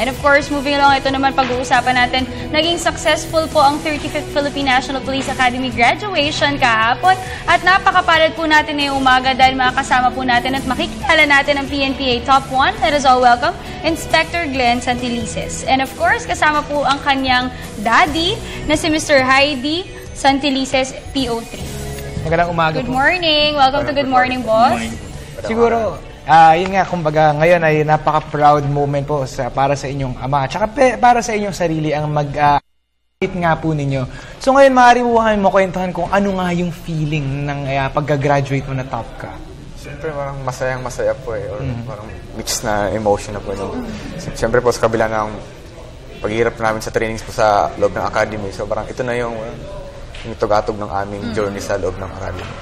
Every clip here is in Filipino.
And of course, moving along, ito naman pag-uusapan natin, naging successful po ang 35th Philippine National Police Academy graduation kahapon. At napakapalad po natin ngayong umaga dahil makakasama po natin at makikilala natin ang PNPA Top 1. Let us all welcome Inspector Glenn Santelices. And of course, kasama po ang kanyang daddy na si Mr. Heidi Santelices, PO3. Magandang umaga Good morning. Welcome to Good Morning, Boss. Siguro, yun nga, kumbaga, ngayon ay napaka-proud moment po para sa inyong ama. Tsaka para sa inyong sarili ang mag-meet nga po ninyo. So ngayon, maaari mo kwentuhan kung ano nga yung feeling ng pagka-graduate mo na top ka. Siyempre, parang masayang-masaya po eh. Or parang mixed na emotion na po. Siyempre po, sa kabila ng paghihirap namin sa trainings po sa loob ng academy. So parang ito na yung tugatog ng aming journey sa loob ng academy.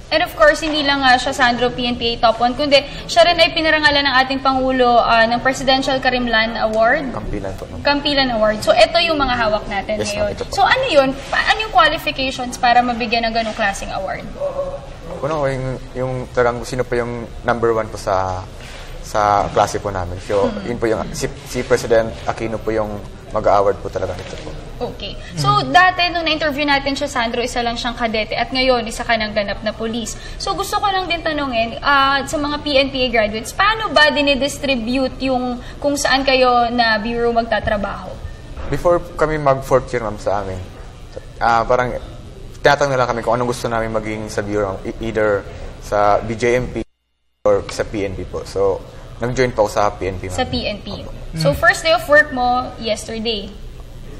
And of course, hindi lang siya, Sandro, PNPA Top 1, kundi siya rin ay pinarangalan ng ating Pangulo ng Presidential Karimlan Award. Kampilan po. Kampilan Award. So, ito yung mga hawak natin ngayon. So, ano yun? Ano yung qualifications para mabigyan ng ganong klaseng award? Una ko, yung talagang sino po yung number 1 po sa klase po namin. So, yun po yung, si President Aquino po yung mag-award po talaga nito po. Okay. So, dati nung na-interview natin siya, Sandro, isa lang siyang kadete at ngayon, isa ka ng ganap na police. So, gusto ko lang din tanungin sa mga PNPA graduates, paano ba dinidistribute yung kung saan kayo na bureau magtatrabaho? Before kami mag-4th year, ma'am, sa amin, parang tinatanong nila kami kung anong gusto namin maging sa bureau, either sa BJMP or sa PNP po. So, nag-join pa ako sa PNP, ma'am. Sa PNP. So, first day of work mo, yesterday.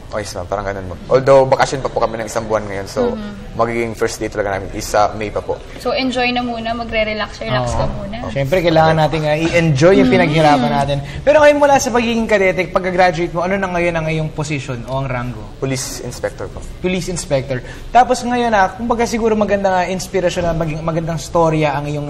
Oh, yes, ma'am. Parang ganun mo. Although, bakasyon pa po kami ng isang buwan ngayon. So, magiging first day talaga namin is sa May pa po. So, enjoy na muna. Magre-relax ka muna. Siyempre, kailangan natin i-enjoy yung pinaghirapan natin. Pero ngayon mula sa pagiging kadete, pagka-graduate mo, ano na ngayon ang iyong position o ang rango? Police Inspector po. Police Inspector. Tapos ngayon kumbaga siguro magandang inspirasyon na magandang storya ang iyong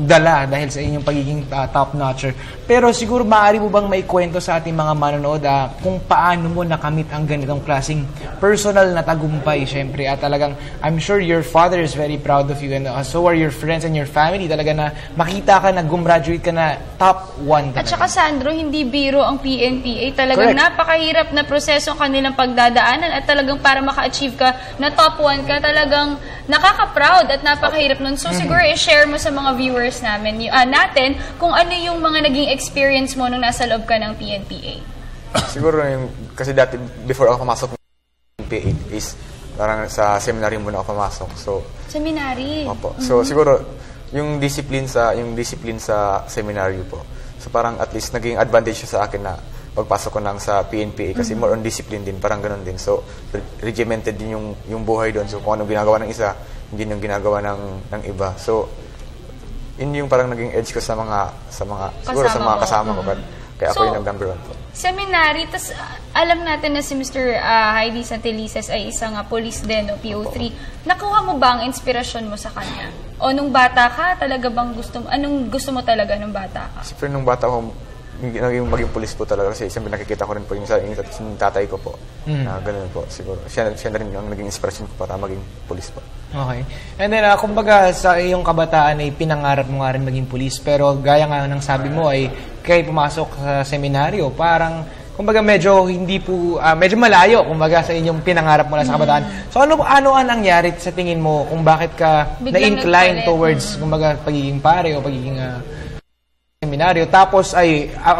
dala dahil sa inyong pagiging top-notcher. Pero siguro maaari mo bang maikwento sa ating mga manonood kung paano mo nakamit ang ganitong klaseng personal na tagumpay, syempre. At talagang, I'm sure your father is very proud of you and so are your friends and your family. Talaga na makita ka na gumraduate ka na top 1 talaga. At saka, Sandro, hindi biro ang PNPA. Talagang napakahirap na proseso kanilang pagdadaanan at talagang para maka-achieve ka na top 1 ka, talagang nakaka-proud at napakahirap nun. So, siguro i-share mo sa mga viewers natin kung ano yung mga naging experience mo nung nasa loob ka ng PNPA. Siguro kasi dati, before ako pumasok ng PNPA is parang sa seminary muna ako pumasok. So, seminary? Opo. So, siguro, yung discipline sa seminary po. So, parang at least naging advantage sa akin na pagpasok ko lang sa PNPA kasi more on discipline din, parang ganun din. So, regimented din yung buhay doon. So, kung anong ginagawa ng isa, hindi yung ginagawa ng iba. So, yun yung parang naging edge ko sa mga kasama ko. Kaya ako yung number 1 po. Seminary, tas alam natin na si Mr. Heidi Santelices ay isang police din, PO3. Nakuha mo ba ang inspirasyon mo sa kanya? O nung bata ka, talaga bang anong gusto mo talaga nung bata ka? Siyempre nung bata ko, maging police po talaga kasi siyempre nakikita ko rin po yung tatay ko po. Ganun po siguro. Siya na rin yung naging inspirasyon ko para maging police po. Okay. And then, kumbaga sa iyong kabataan ay pinangarap mo nga rin maging police. Pero gaya nga ng sabi mo ay kaya pumasok sa seminaryo, parang kumbaga medyo medyo malayo kumbaga sa inyong pinangarap mo na sa kabataan. So ano ang nangyari sa tingin mo kung bakit ka na-incline towards kumbaga pagiging pare o pagiging seminaryo, tapos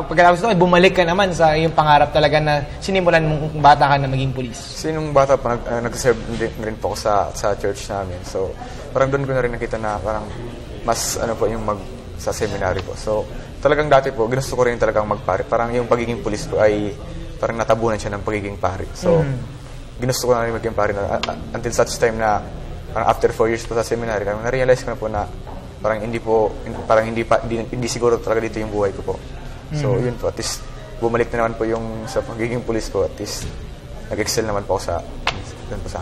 pagkatapos ito ay bumalik ka naman sa iyong pangarap talaga na sinimulan mong bata ka na maging police? Kasi nung bata pa, nag-serve rin po ako sa church namin. So, parang doon ko na rin nakita na parang mas sa seminary po. So, talagang dati po, ginusto ko rin talagang magpare. Parang yung pagiging police po ay parang natabunan siya ng pagiging pare. So, ginusto ko na rin maging pare na until such time na parang after 4 years po sa seminary, na-realize ko na po na parang hindi siguro talaga dito yung buhay ko po. So, yun po. At least, bumalik na naman po yung sa pagiging police po. At least, nag-excel naman po ako sa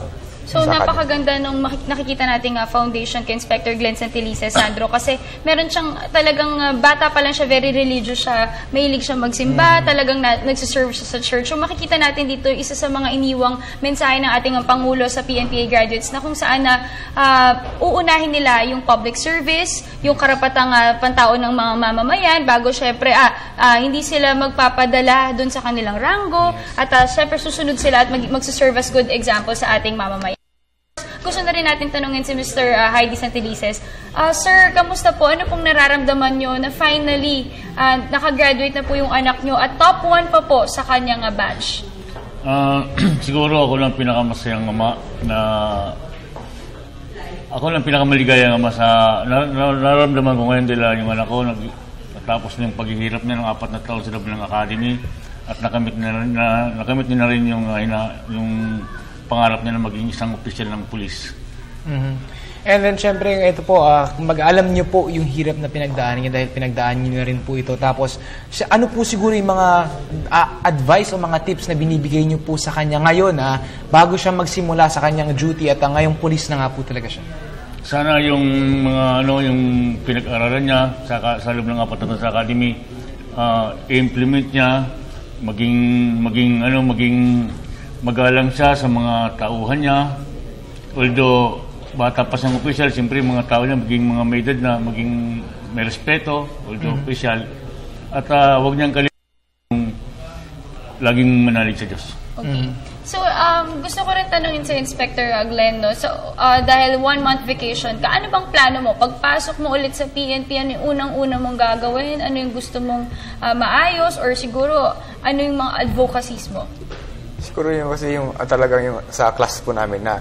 amin. So, Sa napakaganda nung nakikita nating foundation kay Inspector Glenn Santelices, Sandro, kasi meron siyang talagang bata pa lang siya, very religious siya, mahilig siya magsimba, talagang nagsiserve siya sa church. So, makikita natin dito, isa sa mga iniwang mensahe ng ating Pangulo sa PNPA graduates na kung saan na uunahin nila yung public service, yung karapatang pantao ng mga mamamayan, bago syempre, hindi sila magpapadala dun sa kanilang ranggo, at syempre susunod sila at magsiserve as good example sa ating mamamayan. Gusto na rin natin tanungin si Mr. Heidi Santelices. Sir, kamusta po? Ano pong nararamdaman nyo na finally nakagraduate na po yung anak nyo at top 1 pa po sa kanyang batch? Siguro ako lang pinakamasayang ama na ako lang pinakamaligayang ama sa nararamdaman ko ngayon dahil yung anak ko natapos na yung paghihirap niya ng 4 na taon sa loob ng academy at nakamit niya na rin yung pangarap niya na maging isang opisyal ng pulis. And then, syempre, ito po, mag-alam niyo po yung hirap na pinagdaanan niya dahil pinagdaanan niyo na rin po ito. Tapos, ano po siguro yung mga advice o mga tips na binibigay niyo po sa kanya ngayon bago siya magsimula sa kanyang duty at ngayong pulis na nga po talaga siya? Sana yung mga yung pinag-aralan niya sa loob ng 4 na taon sa academy, i-implement niya, maging magalang siya sa mga tauhan niya. Although bata pa siyang opisyal, siyempre mga tao niya maging mga may edad na, maging may respeto, although opisyal. At huwag niyang kalimutan laging manalig sa Diyos. Okay. So, gusto ko rin tanungin sa Inspector Glenn, no? So, dahil 1-month vacation ka, ano bang plano mo? Pagpasok mo ulit sa PNP, ano yung unang-una mong gagawin? Ano yung gusto mong maayos? Or siguro, ano yung mga advocacies mo? Siguro yung kasi yung talagang yung sa class po namin na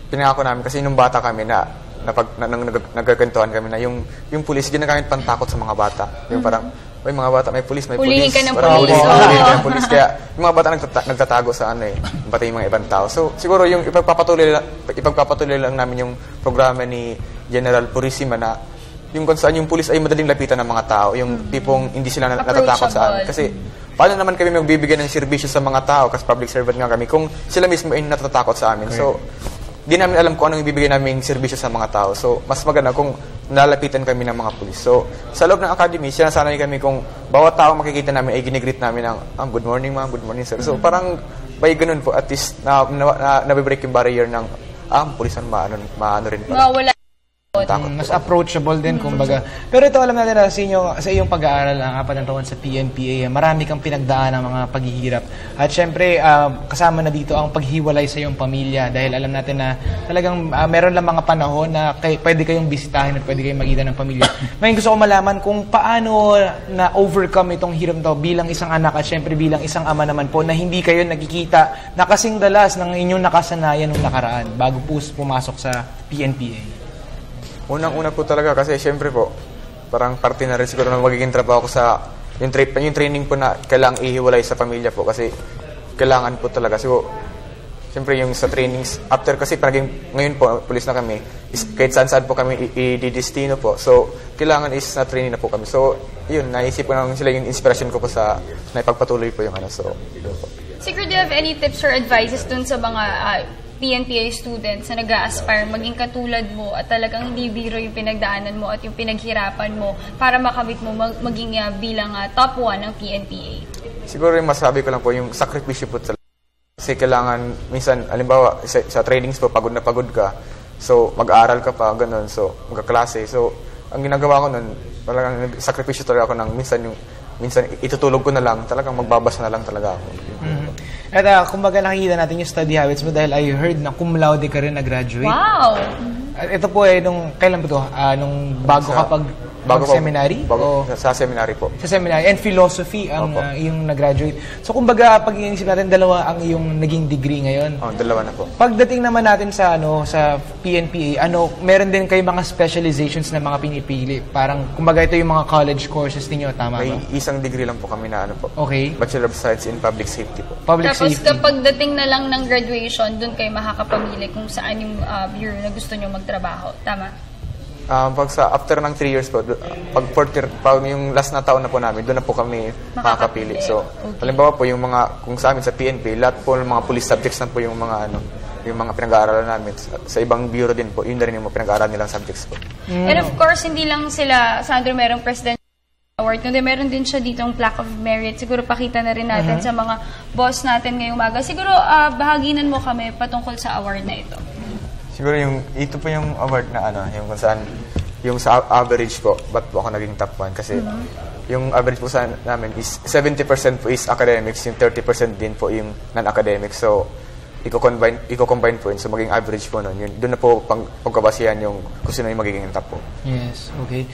pinangako namin kasi nung bata kami nang nagkakwentuhan kami na yung pulis ginagamit pantakot sa mga bata. Yung parang mga bata may pulis, Hulihin ka ng pulis. pulis. Hulihin ka ng pulis. Kaya yung mga bata nagtatago sa pati yung mga ibang tao. So siguro yung ipagpapatuloy lang namin yung programa ni General Purisima na yung kung saan yung pulis ay madaling lapitan ng mga tao, yung tipong hindi sila natatakot sa amin. Kasi paano naman kami magbibigay ng serbisyo sa mga tao kasi public servant nga kami kung sila mismo ay natatakot sa amin. So, di namin alam kung anong ibibigay naming serbisyo sa mga tao. So, mas maganda kung nalapitan kami ng mga pulis. So, sa loob ng academy, sinasanay kami kung bawat tao makikita namin ay ginigreet namin ng good morning ma'am, good morning sir. So, parang by ganun po, at least nabibreak yung barrier ng pulisan maano rin pala. Wala. Mas approachable din, kumbaga. Pero ito, alam natin na sa iyong pag-aaral ang 4 na taon sa PNPA, marami kang pinagdaan ng mga paghihirap. At syempre, kasama na dito ang paghiwalay sa iyong pamilya dahil alam natin na talagang meron lang mga panahon na pwede kayong bisitahin at pwede kayong magkita ng pamilya. Ngayon gusto ko malaman kung paano na-overcome itong hirap daw bilang isang anak at syempre bilang isang ama naman po na hindi kayo nakikita na kasing dalas ng inyong nakasanayan nung nakaraan bago po pumasok sa PNPA. Unang-una po talaga kasi syempre po, parang parte na rin siguro na magiging trabaho ko sa yung training po na kailangang ihiwalay sa pamilya po kasi kailangan po talaga. So, syempre yung sa trainings, after kasi ngayon po, pulis na kami, kahit saan-saan po kami i-destino po. So, kailangan is na training na po kami. So, yun, naisip ko lang sila yung inspiration ko po sa naipagpatuloy po yung So, yun po. Siguro, do you have any tips or advices dun sa mga PNPA students na nag-a-aspire maging katulad mo at talagang hindi biro yung pinagdaanan mo at yung pinaghirapan mo para makamit mo maging bilang top 1 ng PNPA? Siguro yung masabi ko lang po yung sakripisyo po talaga. Kasi kailangan, minsan, halimbawa, sa trainings po, pagod na pagod ka. So, mag-aaral ka pa, ganun. So, magkaklase. So, ang ginagawa ko nun, talagang sakripisyo talaga ako ng minsan itutulog ko na lang, talagang magbabasa na lang talaga ako. At kumbaga nakikita natin yung study habits mo dahil I heard na cum laude ka rin na-graduate. Wow! Ito po kailan ba ito? Nung bago ka seminary? Sa seminary po. Sa seminary. And philosophy ang yung nag-graduate. So kumbaga, pag inisip natin, dalawa ang iyong naging degree ngayon. Dalawa na po. Pagdating naman natin sa sa PNPA, meron din kayo mga specializations na mga pinipili. Parang, kumbaga ito yung mga college courses ninyo, tama ba? May isang degree lang po kami na po. Okay. Bachelor of Science in Public Safety po. Tapos kapag dating na lang ng graduation, doon kayo makakapamili kung saan yung bureau na gusto nyo magtrabaho. Tama? After ng 3 years po, pag yung last na taon na po namin, doon na po kami makakapili. So, halimbawa po, yung mga, kung sa amin sa PNP, lahat po ng mga police subjects na po yung mga yung mga pinag-aaralan namin. Sa ibang bureau din po, yun na rin yung mga pinag-aaralan nilang subjects po. And of course, hindi lang sila, Sandro, merong Presidential Award, kundi meron din siya ditong Plaque of Merit. Siguro pakita na rin natin sa mga boss natin ngayong umaga. Siguro bahaginan mo kami patungkol sa award na ito. Siguro ito po yung award na yung kung saan, yung sa average po, ba't po ako naging top 1? Kasi yung average po sa namin is 70% po is academics, yung 30% din po yung non-academics. So, i-combine po yun. So, maging average po nun. Doon na po pagkabasihan yung kung sino yung magiging top po. Yes, okay.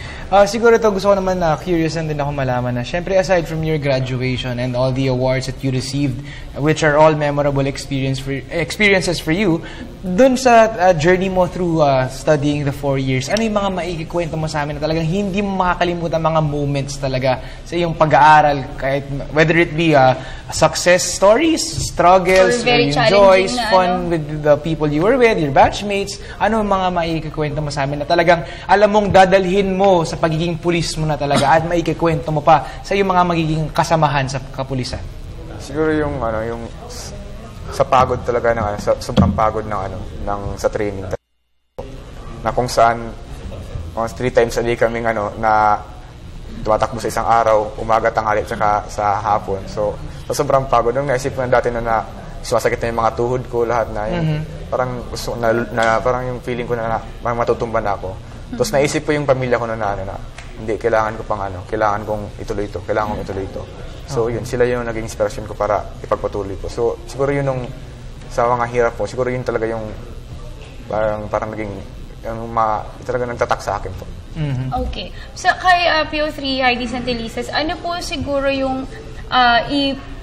Siguro ito gusto ko naman na curious din ako malaman na syempre aside from your graduation and all the awards that you received, which are all memorable experiences for you, dun sa journey mo through studying the 4 years, ano yung mga maikikwento mo sa amin na talagang hindi mo makakalimutan mga moments talaga sa iyong pag-aaral, kahit whether it be success stories, struggles, or very yung joys, na, fun with the people you were with, your batchmates, ano yung mga maikikwento mo sa amin na talagang alam mong dadalhin mo sa pagiging pulis mo na talaga at maikikwento mo pa sa iyong mga magiging kasamahan sa kapulisan? Siguro yung sa pagod talaga ng sobrang pagod ng sa training. Na kung saan 3 times a day kaming na tumatakbo sa isang araw, umaga, tanghali, tsaka sa hapon. So sobrang pagod. Nung naisip ko na dati na sumasakit na yung mga tuhod ko, lahat na yung parang gusto na parang yung feeling ko na matutumban na ako. Tapos naisip ko yung pamilya ko na hindi, kailangan ko pang kailangan kong ituloy ito. So yun, sila yung naging inspiration ko para ipagpatuloy ko. So siguro yun sa mga hirap po, siguro yun talaga yung parang naging talaga nagtatak sa akin po. Okay. So kay PO3 Heidi Santelices, ano po siguro yung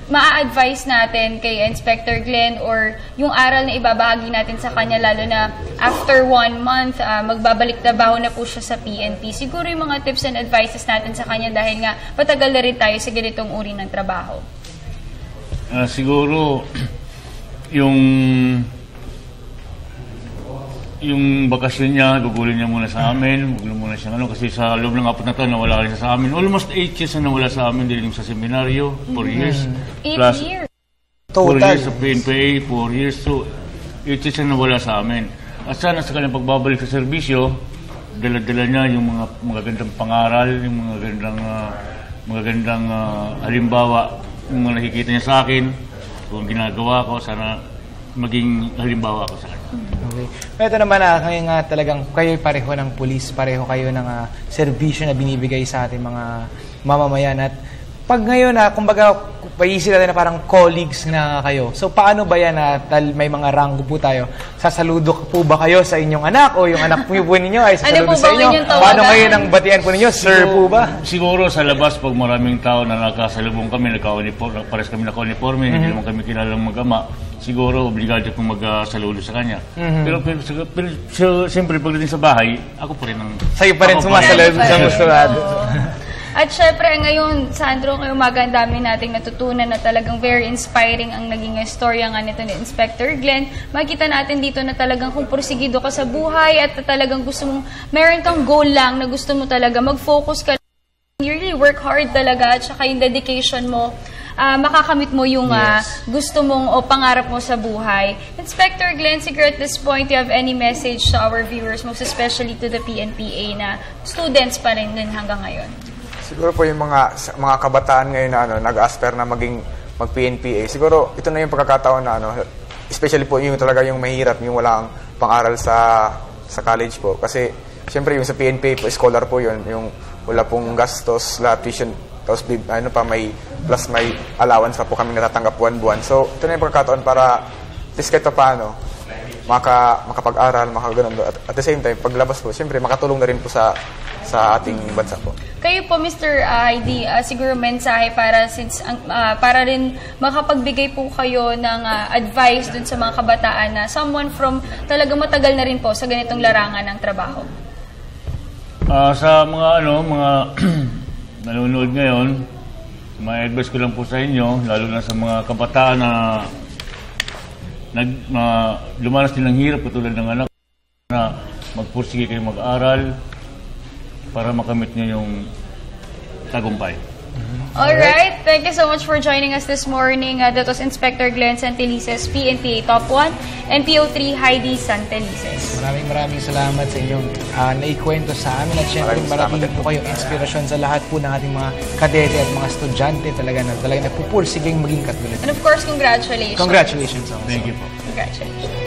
ma-advise natin kay Inspector Glenn or yung aral na ibabahagi natin sa kanya, lalo na after 1 month, magbabalik trabaho na po siya sa PNP. Siguro yung mga tips and advices natin sa kanya dahil nga patagal na rin tayo sa ganitong uri ng trabaho. Siguro, yung bakasyon niya, gugulin niya muna sa amin. Gugulin muna siya kasi sa loob ng 4 na taon, nawala rin siya sa amin. Almost 8 years na nawala sa amin, din yung sa seminaryo, 4 years. 8 Plus, years? 4 years sa PNPA, 4 years. So, 8 years na nawala sa amin. At sana sa kanyang pagbabalik sa serbisyo, dala-dala niya yung mga magagandang pangaral, yung magagandang halimbawa, yung mga nakikita niya sa akin, kung ginagawa ko, sana maging halimbawa ko sa kanya. Okay. Ito naman kayo nga talagang kayo pareho ng pulis, pareho kayo ng serbisyo na binibigay sa ating mga mamamayan. At pag ngayon kumbaga, paisip natin na parang colleagues na kayo. So, paano ba yan may mga rango po tayo? Sasaludo po ba kayo sa inyong anak o yung anak po ninyo ay sasaludo sa inyo? Paano kayo ng batian po ninyo? Sir po ba? Siguro sa labas, pag maraming tao na nakasalubong kami, pares kami naka-uniforme, hindi naman kami kilalang mag-ama, siguro obligado kong magsaludo sa kanya. Pero siyempre, pagdating sa bahay, ako pa rin ang... Sa'yo pa rin sumasaludo sa musulado. At syempre, ngayon, Sandro, ngayong umaga, ang dami nating natutunan na talagang very inspiring ang naging istorya nga nito ni Inspector Glenn. Makita natin dito na talagang kung porsigido ka sa buhay at talagang gusto mong, meron kang goal lang na gusto mo talaga, mag-focus ka, you really work hard talaga, at saka yung dedication mo, makakamit mo yung gusto mong o pangarap mo sa buhay. Inspector Glenn, siguro at this point, you have any message to our viewers, most especially to the PNPA na students pa rin din hanggang ngayon? Siguro po yung mga kabataan ngayon na nag-aspire na mag-PNPA. Siguro ito na yung pagkakataon na especially po yung talaga yung mahirap, yung walang pang-aral sa college po. Kasi siyempre yung sa PNPA po, scholar po yun, yung wala pong gastos, tuition, tapos may plus may allowance pa po kami natatanggap buwan-buwan. So ito na yung pagkakataon para at least kahit paano makapag-aral, makagano'n. At the same time, paglabas po, siyempre makatulong na rin po sa ating bansa po. Kayo po, Mr. Heidi, siguro mensahe para rin makapagbigay po kayo ng advice dun sa mga kabataan na someone from talagang matagal na rin po sa ganitong larangan ng trabaho. Sa mga nanonood ngayon, may advice ko lang po sa inyo, lalo na sa mga kabataan na lumanas din ng hirap katulad ng anak na magpursige kayo mag-aral para makamit niyo yung tagumpay. Alright, thank you so much for joining us this morning. That was Inspector Glenn Santelices, PNPA Top 1, and PO3 Heidi Santelices. Maraming salamat sa inyong naikwento sa amin at syempre marami po kayong inspirasyon sa lahat po ng ating mga kadete at mga estudyante talaga nagpupursiging maging katulad. And of course, congratulations. Congratulations. Thank you po. Congratulations.